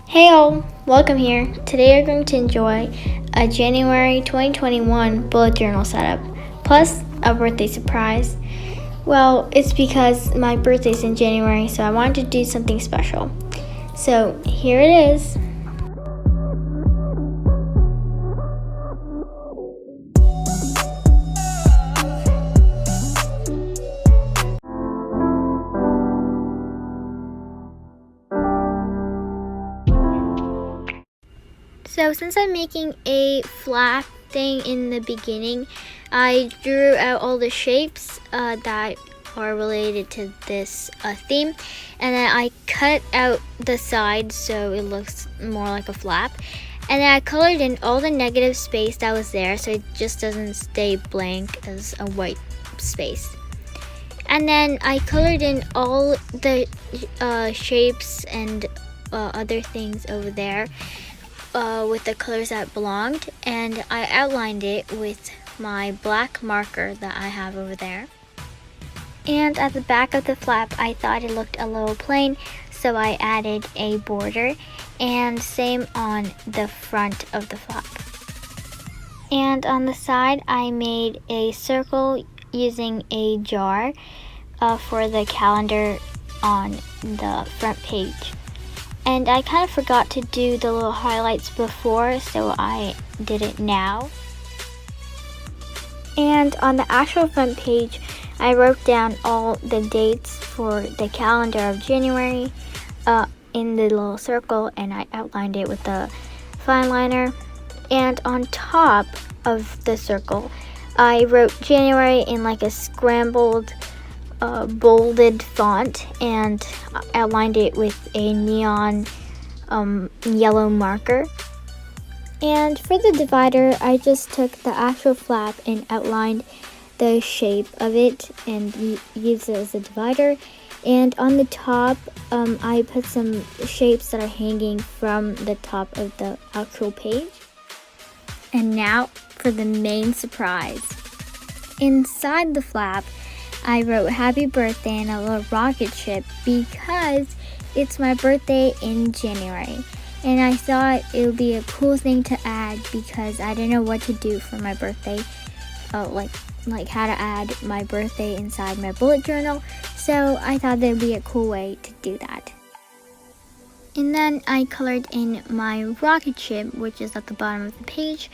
Hey all, welcome here. Today we're going to enjoy a January 2021 bullet journal setup, plus a birthday surprise. Well, it's because my birthday's in January, so I wanted to do something special. So here it is. So since I'm making a flap thing in the beginning, I drew out all the shapes that are related to this theme, and then I cut out the sides so it looks more like a flap, and then I colored in all the negative space that was there so it just doesn't stay blank as a white space. And then I colored in all the shapes and other things over there with the colors that belonged, and I outlined it with my black marker that I have over there. And at the back of the flap, I thought it looked a little plain, so I added a border, and same on the front of the flap. And on the side, I made a circle using a jar for the calendar on the front page. And I kind of forgot to do the little highlights before, so I did it now. And on the actual front page, I wrote down all the dates for the calendar of January in the little circle, and I outlined it with the fineliner. And on top of the circle, I wrote January in like a scrambled bolded font and outlined it with a neon yellow marker. And for the divider, I just took the actual flap and outlined the shape of it and used it as a divider. And on the top, I put some shapes that are hanging from the top of the actual page. And now for the main surprise. Inside the flap, I wrote happy birthday and a little rocket ship because it's my birthday in January. And I thought it would be a cool thing to add because I didn't know what to do for my birthday. Like how to add my birthday inside my bullet journal. So I thought that would be a cool way to do that. And then I colored in my rocket ship, which is at the bottom of the page.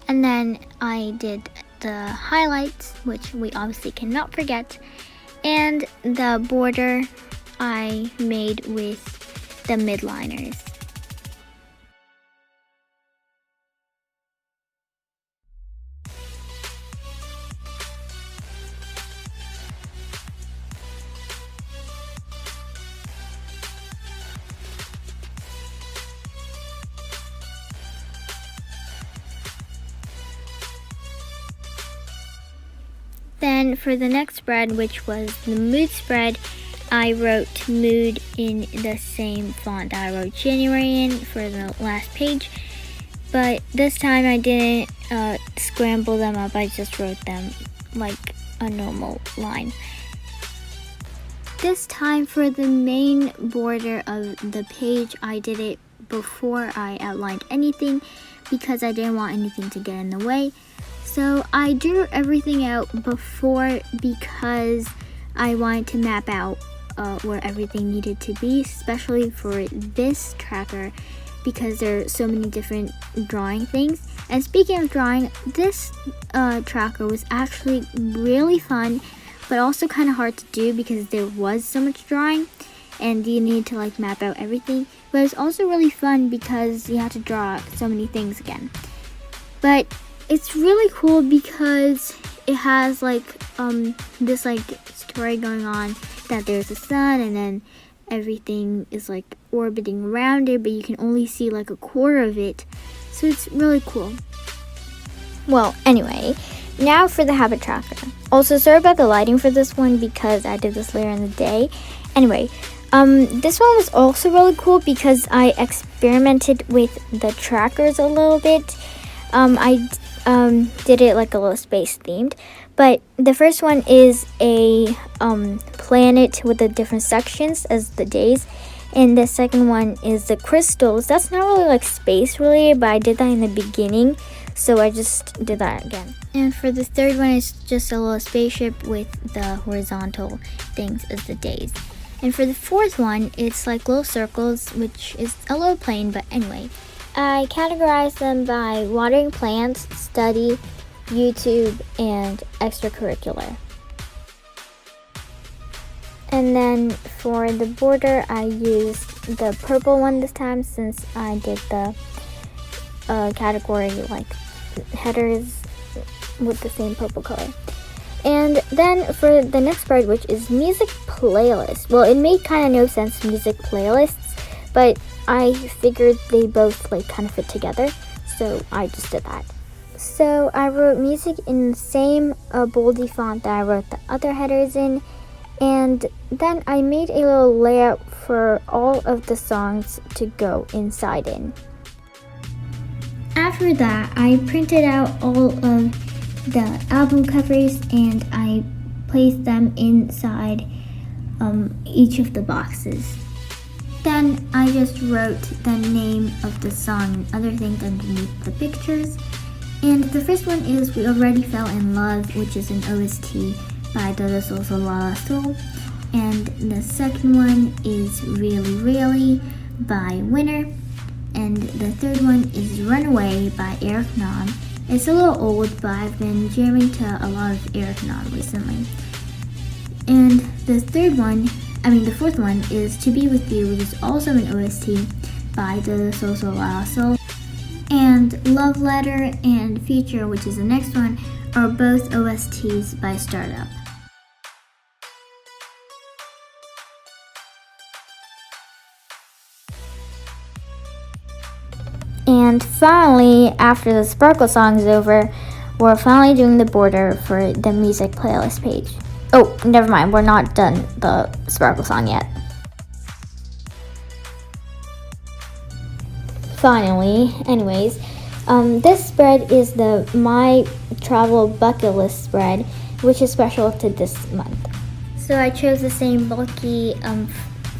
And then I did the highlights, which we obviously cannot forget, and the border I made with the mildliners. Then for the next spread, which was the mood spread, I wrote mood in the same font that I wrote January in for the last page. But this time I didn't scramble them up, I just wrote them like a normal line. This time for the main border of the page, I did it before I outlined anything because I didn't want anything to get in the way. So I drew everything out before because I wanted to map out where everything needed to be, especially for this tracker because there are so many different drawing things. And speaking of drawing, this tracker was actually really fun, but also kind of hard to do because there was so much drawing and you need to like map out everything. But it's also really fun because you have to draw so many things again. But it's really cool because it has like this like story going on that there's a sun and then everything is like orbiting around it, but you can only see like a quarter of it. So it's really cool. Well, anyway, now for the habit tracker. Also, sorry about the lighting for this one because I did this later in the day. Anyway, this one was also really cool because I experimented with the trackers a little bit. I did it like a little space themed, but the first one is a planet with the different sections as the days, And the second one is the crystals. That's not really like space related, but I did that in the beginning, so I just did that again. And for the third one, it's just a little spaceship with the horizontal things as the days. And for the fourth one, it's like little circles, which is a little plain, but anyway. I categorize them by watering plants, study, YouTube, and extracurricular. And then for the border, I used the purple one this time since I did the category like headers with the same purple color. And then for the next spread, which is music playlist. Well, it made kind of no sense, music playlists, but I figured they both like kind of fit together, so I just did that. So I wrote music in the same boldy font that I wrote the other headers in, and then I made a little layout for all of the songs to go inside in. After that, I printed out all of the album covers and I placed them inside each of the boxes. Then I just wrote the name of the song and other things underneath the pictures. And the first one is We Already Fell in Love, which is an OST by Do Sol Sol La La Sol. And the second one is Really Really by Winner. And the third one is Runaway by Eric Nam. It's a little old, but I've been jamming to a lot of Eric Nam recently. And the fourth one is To Be With You, which is also an OST by Do Sol Sol La La Sol. And Love Letter and Future, which is the next one, are both OSTs by Startup. And finally, after the Sparkle song is over, we're finally doing the border for the music playlist page. Oh, never mind, we're not done the Sparkle song yet. Finally, anyways, this spread is the My Travel Bucket List spread, which is special to this month. So I chose the same bulky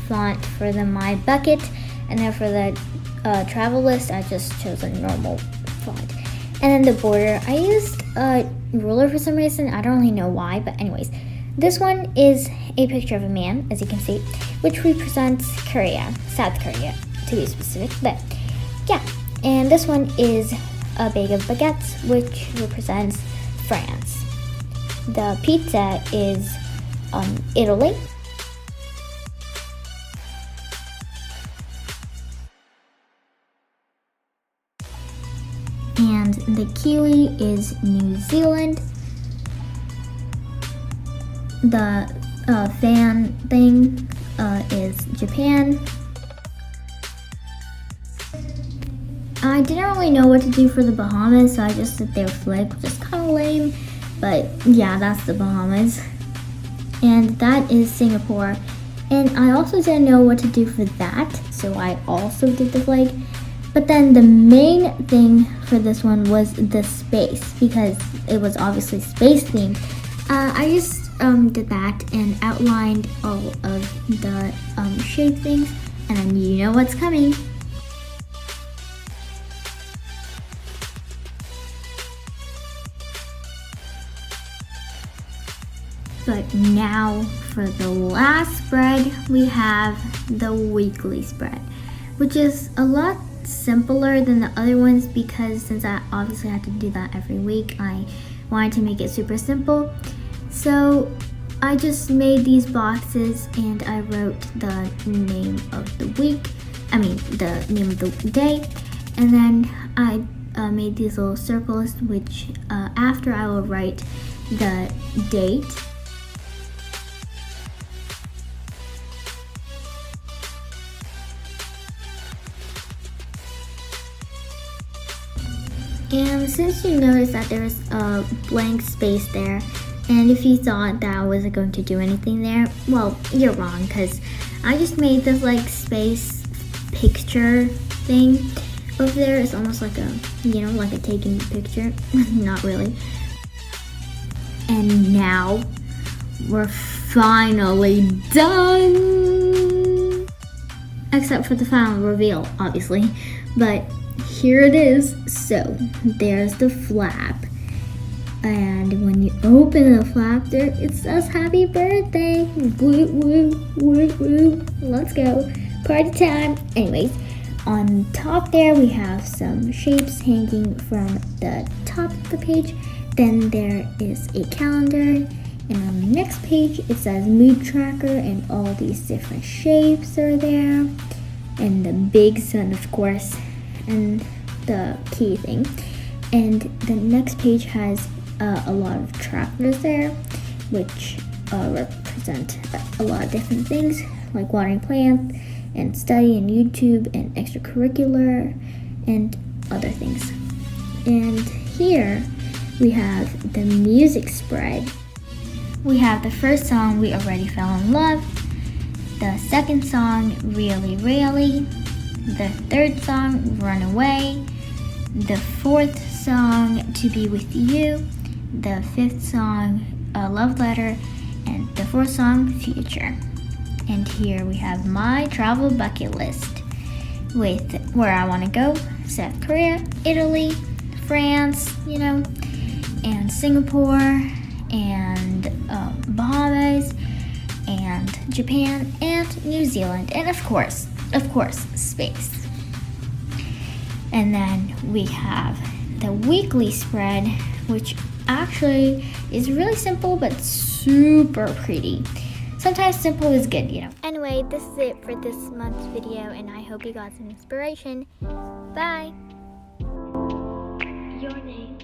font for the My Bucket, and then for the travel list, I just chose a normal font. And then the border, I used a ruler for some reason. I don't really know why, but anyways. This one is a picture of a man, as you can see, which represents Korea, South Korea, to be specific. But yeah, and this one is a bag of baguettes, which represents France. The pizza is Italy. And the kiwi is New Zealand. The fan thing is Japan. I didn't really know what to do for the Bahamas, so I just did their flag, which is kind of lame, but yeah, that's the Bahamas. And that is Singapore. And I also didn't know what to do for that, so I also did the flag. But then the main thing for this one was the space, because it was obviously space themed. I just did that and outlined all of the shape things, and then you know what's coming. But now for the last spread, we have the weekly spread, which is a lot simpler than the other ones because since I obviously had to do that every week, I wanted to make it super simple. So I just made these boxes and I wrote the name of the week, the name of the day, and then I made these little circles, which after I will write the date. And since you noticed that there's a blank space there, and if you thought that I wasn't going to do anything there, well, you're wrong, because I just made this like space picture thing over there. It's almost like a, like a taking picture. Not really. And now we're finally done. except for the final reveal, obviously. But here it is. So there's the flap. And when you open the flap there, it says happy birthday. Woo, woo, woo, woo. Let's go. Party time. Anyways, on top there we have some shapes hanging from the top of the page. Then there is a calendar. And on the next page it says mood tracker, and all these different shapes are there. And the big sun, of course, and the key thing. And the next page has a lot of trackers there, which represent a lot of different things, like watering plants and study and YouTube and extracurricular and other things. And here we have the music spread. We have the first song, We Already Fell in Love, the second song, Really Really, the third song, Run Away, the fourth song, To Be With You, the fifth song, A Love Letter, and the fourth song, Future. And here we have my travel bucket list with where I want to go: South Korea, Italy, France, and Singapore, and Bahamas, and Japan, and New Zealand, and of course, space. And then we have the weekly spread, which actually is really simple but super pretty. Sometimes simple is good, Anyway, this is it for this month's video, and I hope you got some inspiration. Bye! Your name.